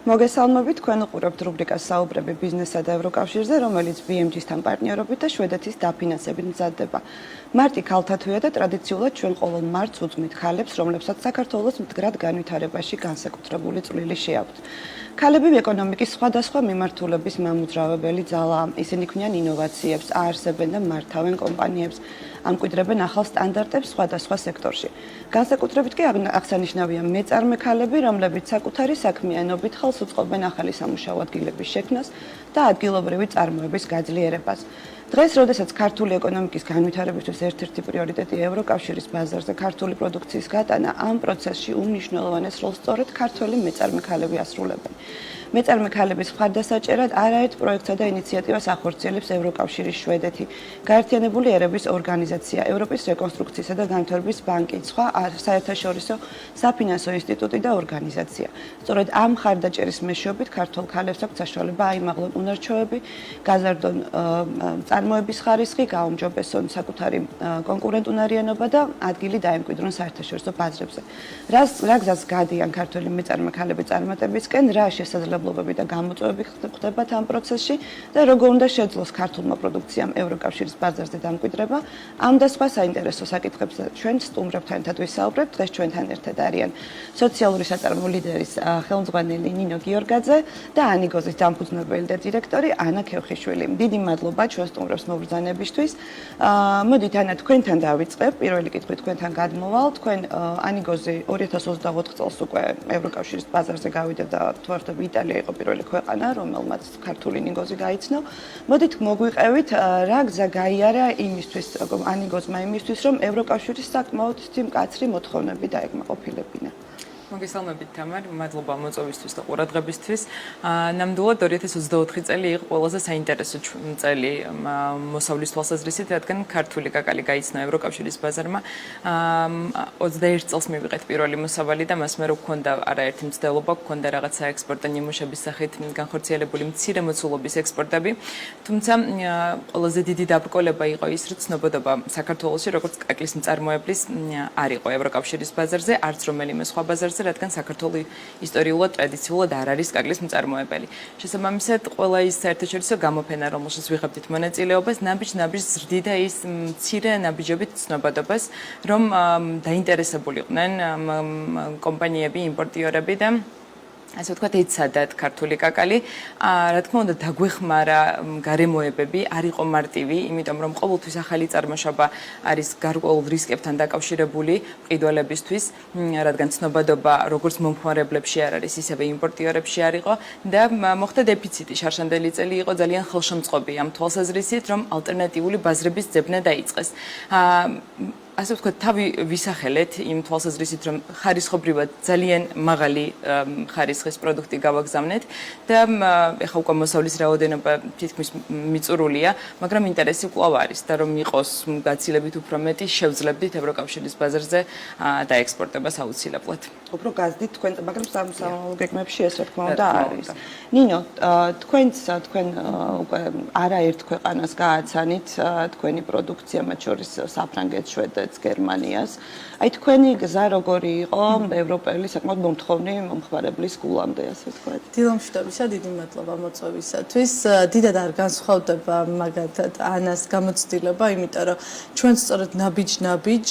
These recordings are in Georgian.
მოგესალმებით, თქვენ უყურებთ რუბრიკას საუბრები ბიზნესსა და ევროკავშირზე, რომელიც BMG-სთან პარტნიორობით და შვედეთის დაფინანსებით მზადდება. მარტი ქალთათვია და ტრადიციულად ჩვენ ყოველ მარტს უძღვნით ქალებს, რომლებსაც საქართველოს მდგრად განვითარებაში განსაკუთრებული წვლილი შეაქვთ. ქალები ეკონომიკის სხვადასხვა მიმართულების მამოძრავებელი ძალაა. ისინი ქმნიან ინოვაციებს, აარსებენ და მართავენ კომპანიებს, ამკვიდრებენ ახალ სტანდარტებს სხვადასხვა სექტორში. განსაკუთრებით კი აღსანიშნავია მეწარმე ქალები, რომლებიც საკუთარი საქმიანობით ხელს უწყობენ ახალი სამუშაო ადგილების შექმნას და ადგილობრივი წარმოების გაძლიერებას. დღეს, როდესაც ქართული ეკონომიკის განვითარებისთვის ერთ-ერთი პრიორიტეტია ევროკავშირის ბაზარზე ქართული პროდუქციის გატანა, ამ პროცესში უმნიშვნელოვანეს როლს სწორედ ქართველი მეწარმე ქალები ასრულებენ. მეწარმე ქალების მხარდასაჭერად არაერთ პროექტსა და ინიციატივას ახორციელებს ევროკავშირის შვედეთი, გაერთიანებული ერების ორგანიზაცია, ევროპის რეკონსტრუქციისა და განვითარების ბანკი, სხვა საერთაშორისო საფინანსო ინსტიტუტი და ორგანიზაცია. სწორედ ამ მხარდაჭერის მეშვეობით ქართველ ქალებს აქვთ საშუალება აიმაღლონ უნარჩვევები, გაზარდონ წარმოების ხარისხი, გაუმჯობესონ საკუთარი კონკურენტუნარიანობა და ადგილი დაემკვიდრონ საერთაშორისო ბაზრებზე. რა გზას გადიან ქართველი მეწარმე ქალები წარმატებისკენ, რა შესაძლებლობები და გამოწვევები ხდებათ ამ პროცესში და როგორ უნდა შეძლოს ქართულმა პროდუქციამ ევროკავშირის ბაზარზე დამკვიდრება. ამ და სხვა საინტერესო საკითხებზე ჩვენ სტუმრებთან ერთად ვისაუბრებთ. დღეს ჩვენთან ერთად არიან სოციალური საწარმო ლიდერის ხელმძღვანელი ნინო გიორგაძე და ანიგოზის დამფუძნებელი და დირექტორი ანა ქევხიშვილი. დიდი მადლობა ჩვენ სტუმრებს მობრძანებისთვის. მოდით ანა, თქვენთან დავიწყებ. პირველი კითხვი თქვენთან გადმოვალ. თქვენ ანიგოზი 2024 წელს უკვე ევროკავშირის ბაზარზე გავიდა და თვართები იტალია იყო პირველი ქვეყანა, რომელმაც ქართული ნიგოზი გაიცნო. მოდით მოგვიყევით, რა გზა გაიარა იმისთვის, ანიგოზმა იმისთვის, რომ ევროკავშირის საკმაოდ მკაცრი მოთხოვნები დაეკმაყოფილებინა. მოგესალმებით თამარ, მადლობა მოწვევისთვის და ყურადღებისთვის. ნამდვილად 2024 წელი იყო ყველაზე საინტერესო წელი მოსავლის თვალსაზრისით, რადგან ქართული კაკალი გაიცნო ევროკავშირის ბაზარმა. 21 წელს მივიღეთ პირველი მოსავალი და მას მერე გვქონდა არაერთი მცდელობა, გვქონდა რაღაც საექსპორტო ნიმუშების სახით განხორციელებული მცირე მოცულობის ექსპორტები. თუმცა ყველაზე დიდი დაბრკოლება იყო ის, რომ ცნობადობა საქართველოში როგორც კაკლის მწარმოებლის არ იყო ევროკავშირის ბაზარზე, არც რომელიმე სხვა ბაზარზე, რადგან საქართველოს ისტორიულად ტრადიციულად არ არის კაკლის მწარმოებელი. შესაბამისად, ყველა ის საერთაშორისო გამოფენა, რომელშიც ვიღებდით მონაწილეობას, ნაბიჯ-ნაბიჯ ზრდიდა ის მცირე ნაბიჯებით ცნობადობას, რომ დაინტერესებულიყვნენ კომპანიები, იმპორტიორები და ასე ვთქვათ, ეცადათ ქართული კაკალი. რა თქმა უნდა, დაგვეხმარა გარემოებები, არ იყო მარტივი, იმიტომ რომ ყოველთვის ახალი წარმოშობა არის გარკვეულ რისკებთან დაკავშირებული მყიდველებისთვის, რადგან ცნობადობა როგორც მომხმარებლებში არ არის, ისევე იმპორტიორებში არ იყო და მოხდა დეფიციტი. შარშანდელი წელი იყო ძალიან ხელშემწყობი ამ თვალსაზრისით, რომ ალტერნატიული ბაზრების ძებნა დაიწყეს. ასე ვთქვათ, თავი ვისახელეთ იმ თვალსაზრისით, რომ ხარისხობრივად ძალიან მაღალი ხარისხის პროდუქტი გავაგზავნეთ და ეხლა უკვე მოსავლის რაოდენობა თითქმის მიწურულია, მაგრამ ინტერესი კვლავ არის და რომ იყოს გაცილებით უფრო მეტი, შევძლებდით ევროკავშირის ბაზარზე დაექსპორტებას აუცილებლად. უფრო გაზდით თქვენ, მაგრამ სამომავლო გეგმებში ეს რა თქმა უნდა არის. ნინო, თქვენ უკვე არაერთ ქვეყანას გააცანით თქვენი პროდუქცია, მათ შორის საფრანგეთს, შვედეთს, გერმანიას. აი თქვენი გზა როგორი იყო ევროპელი საკმაოდ მომთხოვნი მომხმარებლის გულამდე, ასე ვთქვათ. დილომშვიდობისა, დიდი მადლობა მოწვევისათვის. დიდად არ განსხვავდება მაგათად ანას გამოცდილება, იმიტომ რომ ჩვენ სწორედ ნაბიჯ-ნაბიჯ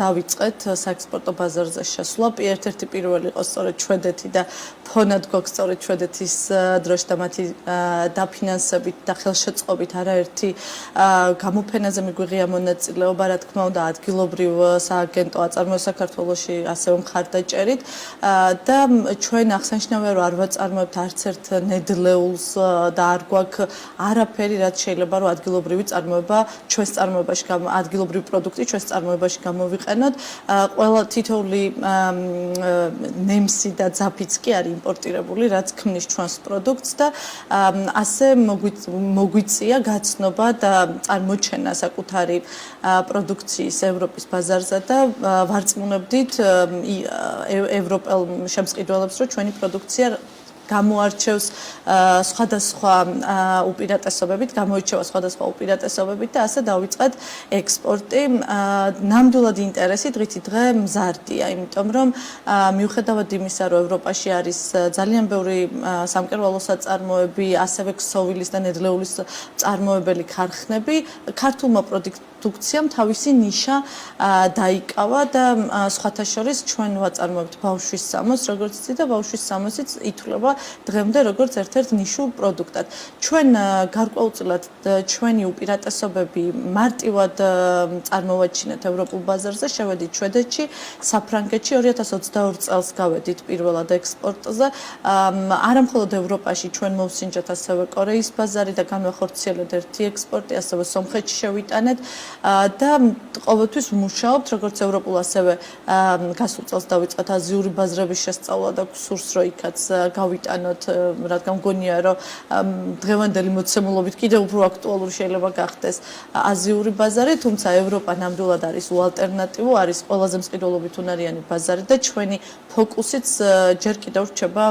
დავიწყეთ საექსპორტო ბაზარზე შესვლა. ერთ-ერთი პირველი იყო სწორედ შვედეთი და ფონად გვაქვს სწორედ შვედეთის დროში და მათი დაფინანსებით და ხელშეწყობით არაერთი გამოფენაზე მიგვიღია მონაწილეობა, რა თქმა უნდა, ადგილობრივ სააგენტო აწარმოებს საქართველოში ასევე მხარდაჭერით და ჩვენ აღსანიშნავია, რომ არ ვაწარმოებთ არც ერთ ნედლეულს და არ გვაქვს არაფერი, რაც შეიძლება რომ ადგილობრივი წარმოება ჩვენს წარმოებაში, ადგილობრივი პროდუქტი ჩვენს წარმოებაში გამოვიყენოთ. ყველა თითოეული ნემსი და ძაფიც კი არის იმპორტირებული, რაც ქმნის ჩვენს პროდუქტს და ასე მოგვიწია გაცნობა და წარმოჩენა საკუთარი პროდუქციის ევროპის ბაზარზე და ვარწმუნებდით ევროპელ შემსყიდველებს, რომ ჩვენი პროდუქცია გამოარჩევს სხვადასხვა უპირატესობებით, გამოირჩევა სხვადასხვა უპირატესობებით და ასე დავიწყეთ ექსპორტი. ნამდვილად ინტერესი დღითი დღე მზარდია, იმიტომ რომ მიუხედავად იმისა, რომ ევროპაში არის ძალიან ბევრი სამკერვალო საწარმოები, ასევე ქსოვილის და ნედლეულის წარმოებელი ქარხნები, ქართულმა პროდუქციამ თავისი ნიშა დაიკავა და სხვათა შორის ჩვენ ვაწარმოებთ ბავშვის სამოსს, როგორც იცით და ბავშვის სამოსიც ითვლება დღემდე როგორც ერთ-ერთ ნიშურ პროდუქტად. ჩვენ გარკვეულწილად ჩვენი უპირატესობები მარტივად წარმოვაჩინეთ ევროპულ ბაზარზე, შევედით შვედეთში, საფრანგეთში 2022 წელს გავედით პირველად ექსპორტზე. არა მხოლოდ ევროპაში ჩვენ მოვსინჯეთ ასევე კორეის ბაზარი და განვახორციელეთ ერთი ექსპორტი, ასევე სომხეთში შევიტანეთ და ყოველთვის ვმუშაობთ როგორც ევროპულ, ასევე გასულ წელს დავიწყეთ აზიური ბაზრების შესწავლა და გსურს რომ იქაც გავიტანოთ, რადგან მგონია რომ დღევანდელი მოცემულობით კიდევ უფრო აქტუალური შეიძლება გახდეს აზიური ბაზარი, თუმცა ევროპა ნამდვილად არის უალტერნატივო, არის ყველაზე მსყიდველობით უნარიანი ბაზარი და ჩვენი ფოკუსიც ჯერ კიდევ რჩება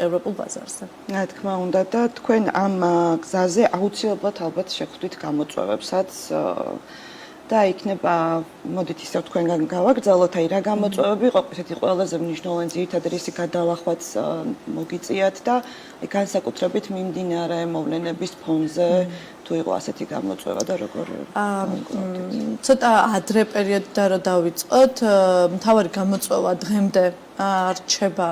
ევროპულ ბაზარზე. რა თქმა უნდა და თქვენ ამ გზაზე აუცილებლად ალბათ შეხვდით გამოწვევებსაც და იქნება მოდით ისევ თქვენგან გავაგრძელოთ, აი რა გამოწვევები იყო ესეთი ყველაზე მნიშვნელოვანი ძირითადად რისი გადალახვაც მოგიწიათ და განსაკუთრებით მიმდინარე მოვლენების ფონზე თუ იყო ასეთი გამოწვევა და როგორ ცოტა ადრე პერიოდიდან რო დავიწყოთ, მთავარი გამოწვევა დღემდე რჩება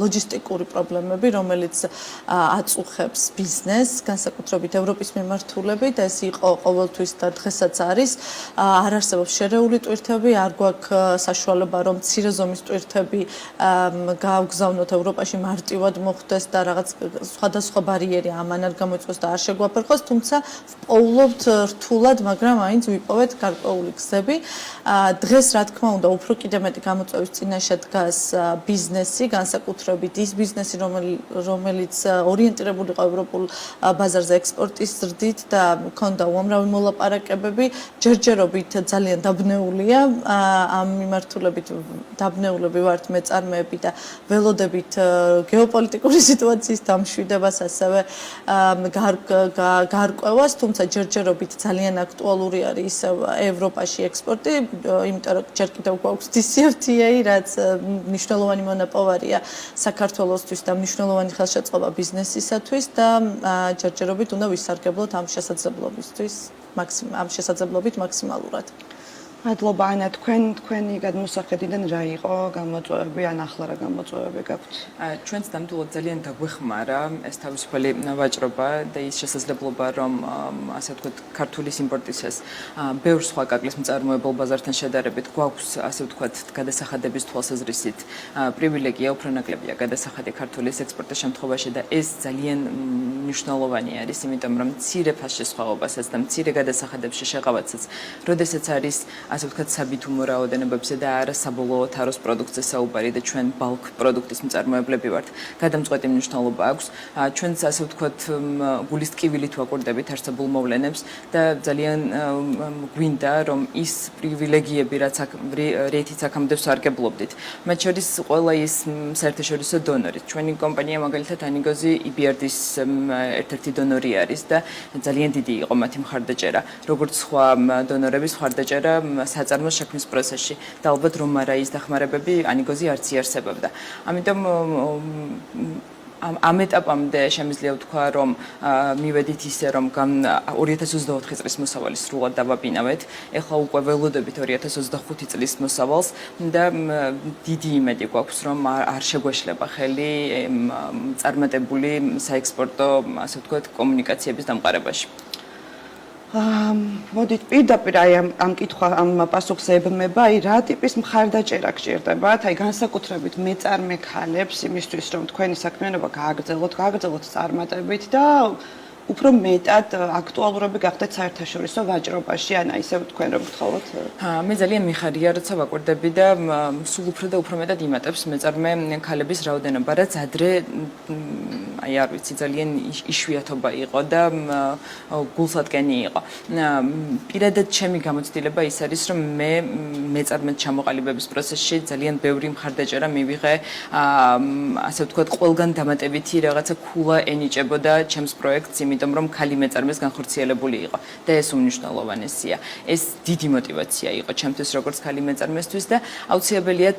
ლოჯისტიკური პრობლემები, რომელიც აწუხებს ბიზნესს, განსაკუთრებით ევროპის მიმართულებით, ეს იყო ყოველთვის და დღესაც არის. არ არსებობს შერეული ტვირთები, არ გვაქვს საშუალება, რომ მცირე ზომის ტვირთები გავგზავნოთ ევროპაში მარტივად მოხდეს და რაღაც სხვადასხვა ბარიერი ამან არ გამოიწვევს და არ შეგვაფერხოს, თუმცა ვპოულობთ რთულად, მაგრამ მაინც ვიპოვეთ გარკვეული გზები. დღეს რა თქმა უნდა, უფრო კიდე მეტი გამოწვევის წინაშე დგას ბიზნესი, განსაკუთრებით ის ბიზნესი, რომელიც ორიენტირებული იყო ევროპულ ბაზარზე ექსპორტის ზრდით და მქონდა უამრავი მოლაპარაკებები, ჯერჯერობით ძალიან დაბნეულია ამ მიმართულებით დაბნეულები ვართ მეწარმეები და ველოდებით გეოპოლიტიკური სიტუაციის დამშვიდებას, ასევე გარკვევას, თუმცა ჯერჯერობით ძალიან აქტუალური არის ისევ ევროპაში ექსპორტი, იმიტომ რომ ჯერ კიდევ გვაქვს DCFTA, რაც მნიშვნელოვანი მონაპოვარია საქართველოსთვის და მნიშვნელოვანი ხელშეწყობა ბიზნესისათვის და ჯერჯერობით უნდა ვისარგებლოთ ამ შესაძლებლობით მაქსიმალურად. მადლობა ანა, თქვენი გადმოსახედიდან რა იყო გამოწვევები, ან ახლა რა გამოწვევები გაქვთ? ჩვენც ნამდვილად ძალიან დაგვეხმარა ეს თავისუფალი ვაჭრობა და ის შესაძლებლობა, რომ ასე ვთქვათ, ქართულის იმპორტისას ბევრ სხვა კაკლის მწარმოებელ ბაზართან შედარებით გვაქვს, ასე ვთქვათ, გადასახადების თვალსაზრისით პრივილეგია, უფრო ნაკლებია გადასახადი ქართულის ექსპორტის შემთხვევაში და ეს ძალიან მნიშვნელოვანი არის, იმიტომ რომ მცირე ფასში სხვაობასაც და მცირე გადასახადებში შეღავათსაც, როდესაც არის ასე ვთქვათ, საბითუმო რაოდენობებზე და არა საბოლოო თაროს პროდუქტზე საუბარი და ჩვენ ბალკ პროდუქტის მწარმოებლები ვართ. გადამწყვეტი მნიშვნელობა აქვს. ჩვენც ასე ვთქვათ, გულის ტკივილით ვაკვირდებით არსებულ მოვლენებს და ძალიან გვინდა, რომ ის პრივილეგიები, რითიც აქამდე ვსარგებლობდით, მათ შორის ყველა ის საერთაშორისო დონორი. ჩვენი კომპანია მაგალითად ანიგოზი EBRD-ის ერთ-ერთი დონორი არის და ძალიან დიდი იყო მათი მხარდაჭერა, როგორც სხვა დონორების მხარდაჭერა საწარმოს შექმნის პროცესში და ალბათ რომ არა ის დახმარებები ანიგოზი არც იარსებობდა. ამიტომ ამ ეტაპამდე შემიძლია ვთქვა, რომ მივედით ისე, რომ 2024 წლის მოსავალი სრულად დავაბინავეთ. ეხლა უკვე ველოდებით 2025 წლის მოსავალს და დიდი იმედი გვაქვს, რომ არ შეგვეშლება ხელი წარმატებული საექსპორტო, ასე ვთქვათ, კომუნიკაციების დამყარებაში. მოდით პირდაპირ აი ამ კითხვა ამ პასუხს ებმება, აი რა ტიპის მხარდაჭერა გჭირდებათ, აი განსაკუთრებით მეწარმე ქალებს იმისთვის, რომ თქვენი საქმიანობა გააგრძელოთ წარმატებით და უფრო მეტად აქტუალურები გახდეთ საერთაშორისო ვაჭრობაში, ან ისე თქვენ რომ გთხოვოთ. მე ძალიან მიხარია, როცა ვაკვირდები და სულ უფრო და უფრო მეტად იმატებს მეწარმე ქალების რაოდენობა, რაც ადრე აი არ ვიცი, ძალიან იშვიათობა იყო და გულსადგენი იყო. პირადად ჩემი გამოცდილება ის არის, რომ მე მეწარმედ ჩამოყალიბების პროცესში ძალიან ბევრი მხარდაჭერა მივიღე, ასე ვთქვათ, ყველგან დამატებითი რაღაცა ქულა ენიჭებოდა ჩემს პროექტს, იმიტომ რომ ქალი მეწარმეს განხორციელებული იყო და ეს უმნიშვნელოვანესია. ეს დიდი мотиваცია იყო ჩემთვის როგორც ქალი მეწარმესთვის და აუცილებელია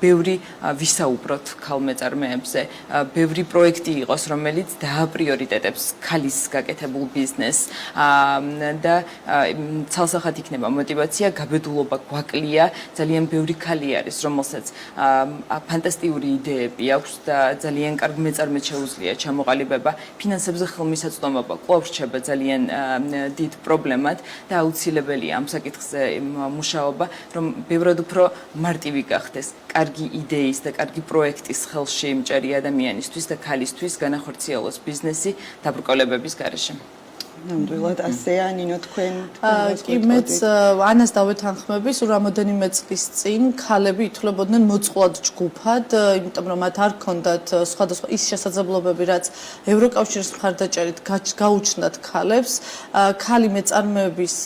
ბევრი ვისაუბროთ ქალ მეწარმეებზე, ბევრი პროექტი იყოს, რომელიც დააპრიორიტეტებს ქალის გაკეთებულ ბიზნესს და ცალსახად იქნება мотиваცია, გაბედულობა გვაკლია, ძალიან ბევრი ქალი არის, რომელსაც ფანტასტიკური იდეები აქვს და ძალიან კარგ მეწარმედ შეუძლია ჩამოყალიბება, ფინანსებზე ხელმისაწვდომობა კვლავ რჩება ძალიან დიდ პრობლემად და აუცილებელია ამ საკითხზე მუშაობა, რომ ბევრად უფრო მარტივი გახდეს კარგი იდეის და კარგი პროექტის ხელში მჭერი ადამიანისთვის და ქალისთვის განახორციელოს ბიზნესი დაბრკოლებების გარეშე. ნამდვილად ასეა, ნინო თქვენ კი მეც ანას დავეთანხმები, სულ რამოდენიმე წლის წინ ქალები ითვლებოდნენ მოწყვლად ჯგუფად, იმიტომ რომ მათ არ ჰქონდათ სხვადასხვა ის შესაძლებლობები, რაც ევროკავშირის მხარდაჭერით გაუჩნდათ ქალებს. ქალი მეწარმეების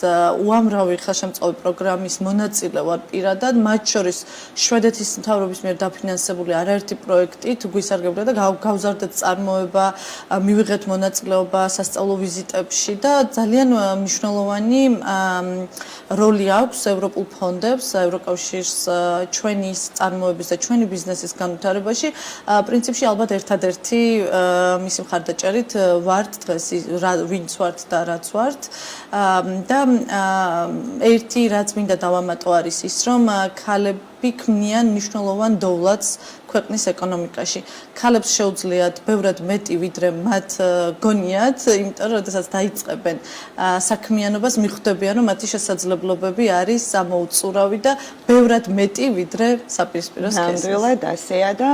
უამრავი ხელშემწყობი პროგრამის მონაწილე ვარ პირადად, მათ შორის შვედეთის მთავრობის მიერ დაფინანსებული არაერთი პროექტი თუ გვისარგებლეთ და გავზარდეთ წარმოება, მივიღეთ მონაწილეობა სასწავლო ვიზიტებში და ძალიან მნიშვნელოვანი როლი აქვს ევროპულ ფონდებს, ევროკავშირს ჩვენი წარმოების და ჩვენი ბიზნესის განვითარებაში. პრინციპში ალბათ ერთადერთი მისი მხარდაჭერით ვართ დღეს ვინც ვართ და რაც ვართ და ერთი რაც მინდა დავამატო არის ის, რომ ქალები ქმნიან მნიშვნელოვან დოვლადს ქვეყნის ეკონომიკაში. ქალებს შეუძლიათ ბევრად მეტი ვიდრე მათ გონიათ, იმიტომ რომ შესაძლოა დაიწყებენ საქმიანობას, მიხვდებიან რომ მათი შესაძლებლობები არის ამოუწურავი და ბევრად მეტი ვიდრე საპირისპირო სქესის. ნამდვილად ასეა და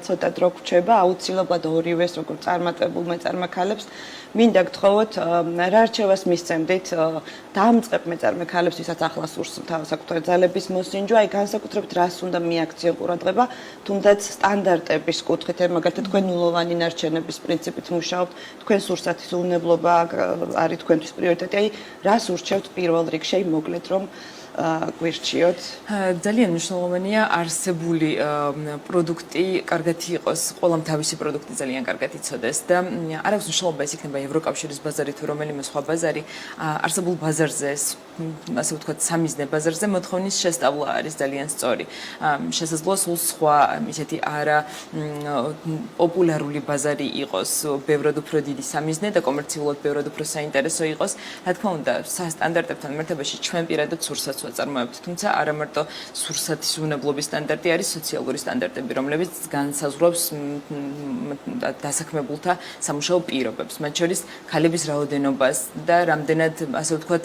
ცოტა დრო გვჩება აუცილებლად ორივეს როგორც წარმატებულ მეწარმე ქალებს მინდა გთხოვოთ რა რჩევას მისცემდით დაამწყებ მეწარმე ქალებს, ვისაც ახლა სურს საკუთარი ძალების მოსინჯვა, აი განსაკუთრებით რას უნდა მიაქციონ ყურადღება, თუნდაც სტანდარტების კუთხით, მაგალითად თქვენ ნულოვანი ნარჩენების პრინციპით მუშაობთ, თქვენ სურსათის უნებლობა არის თქვენთვის პრიორიტეტი, აი რას ურჩევთ პირველ რიგში, მოკლედ რომ გვირჩიოთ. ძალიან მნიშვნელოვანია არსებული პროდუქტი კარგად იყოს, ყველამ თავისი პროდუქტი ძალიან კარგად იცოდეს და არ აქვს მნიშვნელობა ეს იქნება ევროკავშირის ბაზარი თუ რომელიმე სხვა ბაზარი, არსებულ ბაზარზე, ასე ვთქვათ, სამიზნე ბაზარზე მოთხოვნის შესწავლა არის ძალიან სწორი. შესაძლოა სულ სხვა ისეთი არა პოპულარული ბაზარი იყოს, ბევრად უფრო დიდი სამიზნე და კომერციულად ბევრად უფრო საინტერესო იყოს. რა თქმა უნდა, სტანდარტებთან მიმართებაში ჩვენ პირადად სურსაც ვაწარმოებთ, თუმცა არა მარტო სურსათის უნებლობის სტანდარტი არის სოციალური სტანდარტები, რომლებიც განსაზღვრავს დასაქმებულთა სამუშაო პირობებს, მათ შორის ქალების რაოდენობას და რამდენად, ასე ვთქვათ,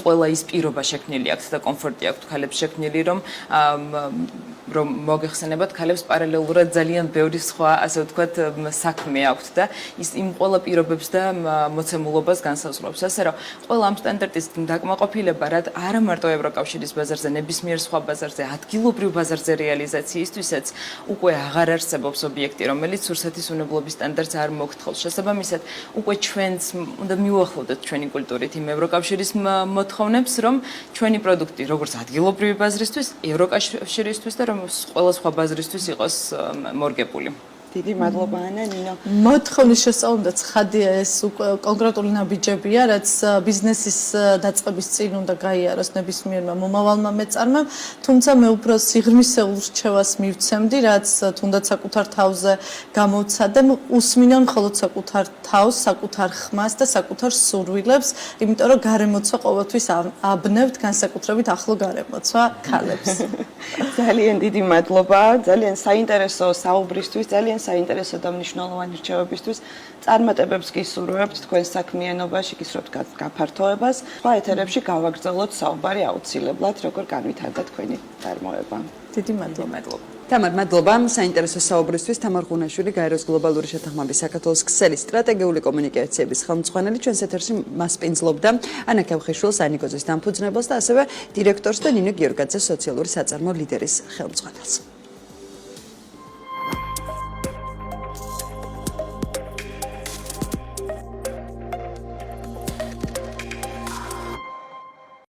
ყველა ის პირობა შექმნილი აქვს და კომფორტი აქვს ქალებს შექმნილი, რომ მოგეხსენებათ, ქალებს პარალელურად ძალიან ბევრი სხვა, ასე ვთქვათ, საქმე აქვს და ის იმ ყველა პირობებს და მოცემულობას განსაზღვრავს. ასე რომ, ყველა ამ სტანდარტის დაკმაყოფილება, რაც არა მარტო ევროკავშირის ბაზარზე, ნებისმიერ სხვა ბაზარზე, ადგილობრივ ბაზარზე რეალიზაციისთვისაც უკვე აღარ არსებობს ობიექტი, რომელიც სურსათის უნებლობის სტანდარტს არ მოგთხოვს. შესაბამისად, უკვე ჩვენც უნდა მივუახლოვდეთ ჩვენი კულტურით იმ ევროკავშირის მოთხოვნებს, რომ ჩვენი პროდუქტი, როგორც ადგილობრივი ბაზრისთვის, ევროკავშირისთვის და რომ ყველა სხვა ბაზრისთვის იყოს მორგებული. დიდი მადლობა ანა, ნინო. მოთხოვნის შესწავლამდე ცხადია ეს კონკრეტული ნაბიჯებია, რაც ბიზნესის დაწყების წინ უნდა გაიაროს ნებისმიერმა მომავალმა მეწარმემ, თუმცა მე უფრო სიღრმისეულ რჩევას მივცემდი, რაც თუნდაც საკუთარ თავზე გამოვცადე, უსმინონ მხოლოდ საკუთარ თავს, საკუთარ ხმას და საკუთარ სურვილებს, იმიტომ რომ გარემოცვა ყოველთვის აბნევთ, განსაკუთრებით ახლო გარემოცვა ქალებს. ძალიან დიდი მადლობა, ძალიან საინტერესო საუბრისთვის, ძალიან საინტერესო და მნიშვნელოვანი რჩევებისთვის. წარმატებებს გისურვებთ თქვენ საქმიანობაში, გისურვებთ გაფართოებას. სხვა ეთერებში გავაგრძელოთ საუბარი აუცილებლად, როგორ განვითარდა თქვენი წარმოება. დიდი მადლობა. მადლობა. თამარ, მადლობა საინტერესო საუბრისთვის. თამარ ღუნაშვილი, გაეროს გლობალური შეთანხმების საქართველოს ქსელის სტრატეგიული კომუნიკაციების ხელმძღვანელი, ჩვენს ეთერში მასპინძლობდა ანა ქევხიშვილს, ანიკოზის დამფუძნებელს და ასევე დირექტორს და ნინო გიორგაძეს სოციალური საწარმო ლიდერის ხელმძღვანელს.